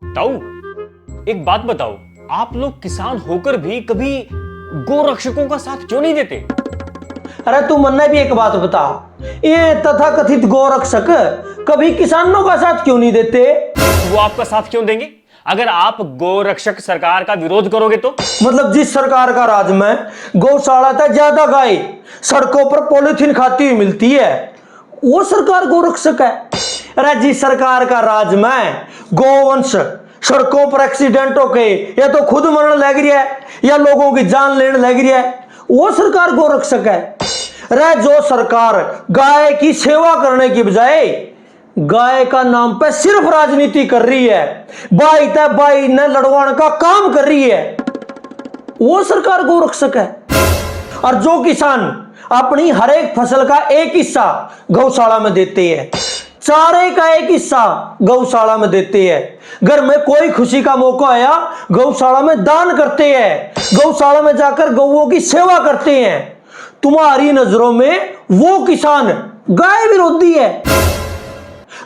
ताऊ, एक बात बताओ, आप लोग किसान होकर भी कभी गोरक्षकों का साथ क्यों नहीं देते? अरे तू मन्ने भी एक बात बता, ये तथाकथित गोरक्षक कभी किसानों का साथ क्यों नहीं देते? वो आपका साथ क्यों देंगे अगर आप गोरक्षक सरकार का विरोध करोगे तो? मतलब जिस सरकार का राज में गौशाला तक ज्यादा गाय सड़कों पर पॉलिथीन खाती हुई मिलती है, वो सरकार गोरक्षक है। अरे जिस सरकार का राज में गोवंश सड़कों पर एक्सीडेंट होके या तो खुद मरण लग रही है या लोगों की जान लेने लग रही है, वो सरकार गोरक्षक है। अरे जो सरकार गाय की सेवा करने की बजाय गाय का नाम पे सिर्फ राजनीति कर रही है, बाई तय बाई ने लड़वाने का काम कर रही है, वो सरकार गोरक्षक है। और जो किसान अपनी हर एक फसल का एक हिस्सा गौशाला में देते हैं, चारे का एक हिस्सा गौशाला में देते हैं, घर में कोई खुशी का मौका आया गौशाला में दान करते हैं, गौशाला में जाकर गौओं की सेवा करते हैं, तुम्हारी नजरों में वो किसान गाय विरोधी है।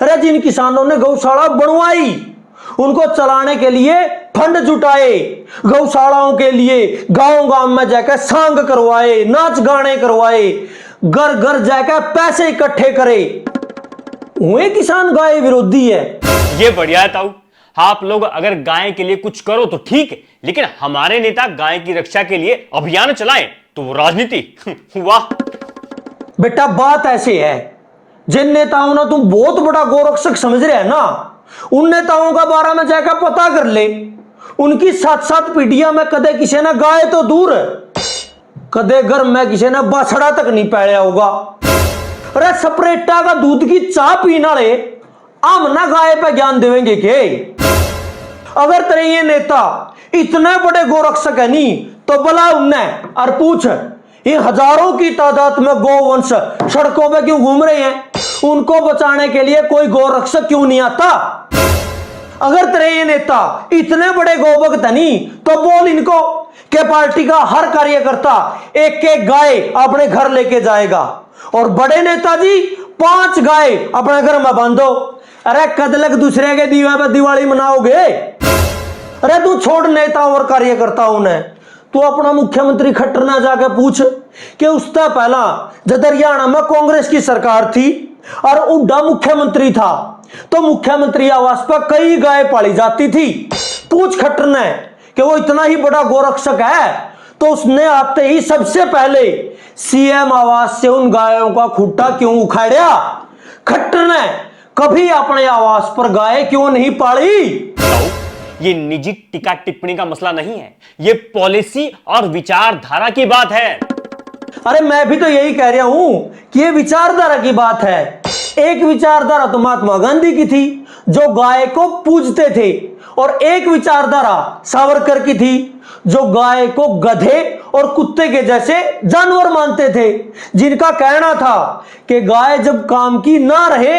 अरे जिन किसानों ने गौशाला बनवाई, उनको चलाने के लिए फंड जुटाए, गौशालाओं के लिए गांव गांव में जाकर सांग करवाए, नाच गाने करवाए, घर घर जाकर पैसे इकट्ठे करे, वे किसान गाय विरोधी है। ये बढ़िया है ताऊ, आप लोग अगर गाय के लिए कुछ करो तो ठीक है, लेकिन हमारे नेता गाय की रक्षा के लिए अभियान चलाएं तो वो राजनीति। वाह बेटा, बात ऐसे है, जिन नेताओं ने तुम बहुत बड़ा गोरक्षक समझ रहे हैं ना, उन नेताओं का बारे में जाकर पता कर ले। उनकी सात सात पीढ़ियां में कदे किसी ने गाय तो दूर, कदे घर में किसी ने बछड़ा तक नहीं पाया होगा। अरे सपरेटा का दूध की चाह पीने वाले हम ना गाय पे ज्ञान देवेंगे के? अगर तेरे ये नेता इतने बड़े गोरक्षक है नहीं तो बुला उन्हें और पूछ, ये हजारों की तादाद में गोवंश सड़कों पे क्यों घूम रहे हैं, उनको बचाने के लिए कोई गोरक्षक क्यों नहीं आता? अगर तेरे ये नेता इतने बड़े गोभक्त नहीं तो बोल इनको कि पार्टी का हर कार्यकर्ता एक एक गाय अपने घर लेके जाएगा और बड़े नेताजी 5 गाय अपने घर में बांधो। अरे कदलक दूसरे के दीवा पर दिवाली मनाओगे? अरे तू छोड़ नेताओं और कार्यकर्ताओं ने, तू अपना मुख्यमंत्री खट्टर ना जाके पूछ कि उससे पहला जब हरियाणा में कांग्रेस की सरकार थी और उड्डा मुख्यमंत्री था तो मुख्यमंत्री आवास पर कई गाय पाली जाती थी। पूछ खट्टर ने कि वो इतना ही बड़ा गोरक्षक है तो उसने आते ही सबसे पहले सीएम आवास से उन गायों का खूंटा क्यों उखाड़ा? खट्टर ने कभी अपने आवास पर गाय क्यों नहीं पाली? ये निजी टीका टिप्पणी का मसला नहीं है, ये पॉलिसी और विचारधारा की बात है। अरे मैं भी तो यही कह रहा हूं कि ये विचारधारा की बात है। एक विचारधारा तो महात्मा गांधी की थी जो गाय को पूजते थे, और एक विचारधारा सावरकर की थी जो गाय को गधे और कुत्ते के जैसे जानवर मानते थे, जिनका कहना था कि गाय जब काम की ना रहे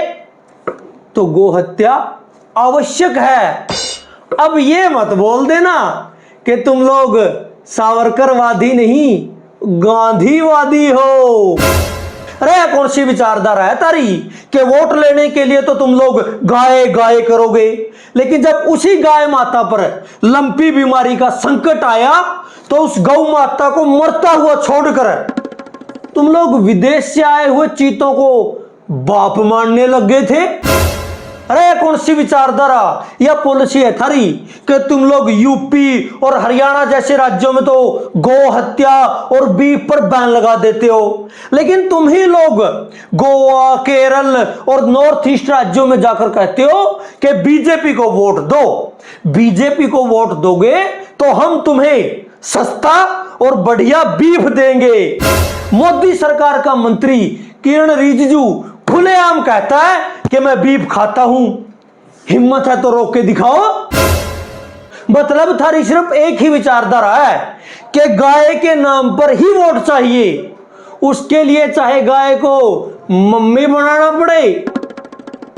तो गोहत्या आवश्यक है। अब ये मत बोल देना कि तुम लोग सावरकरवादी नहीं गांधीवादी हो। अरे कौन सी विचारधारा है तारी कि वोट लेने के लिए तो तुम लोग गाय गाय करोगे, लेकिन जब उसी गाय माता पर लंपी बीमारी का संकट आया तो उस गौ माता को मरता हुआ छोड़कर तुम लोग विदेश से आए हुए चीतों को बाप मानने लग गए थे। अरे कौन सी विचारधारा या पॉलिसी है थारी कि तुम लोग यूपी और हरियाणा जैसे राज्यों में तो गौ हत्या और बीफ पर बैन लगा देते हो, लेकिन तुम ही लोग गोवा, केरल और नॉर्थ ईस्ट राज्यों में जाकर कहते हो कि बीजेपी को वोट दो। बीजेपी को वोट दोगे तो हम तुम्हें सस्ता और बढ़िया बीफ देंगे। मोदी सरकार का मंत्री किरण रिजिजू खुलेआम कहता है कि मैं बीफ खाता हूं, हिम्मत है तो रोक के दिखाओ। मतलब थारी सिर्फ एक ही विचारधारा है कि गाय के नाम पर ही वोट चाहिए, उसके लिए चाहे गाय को मम्मी बनाना पड़े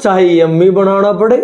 चाहे अम्मी बनाना पड़े।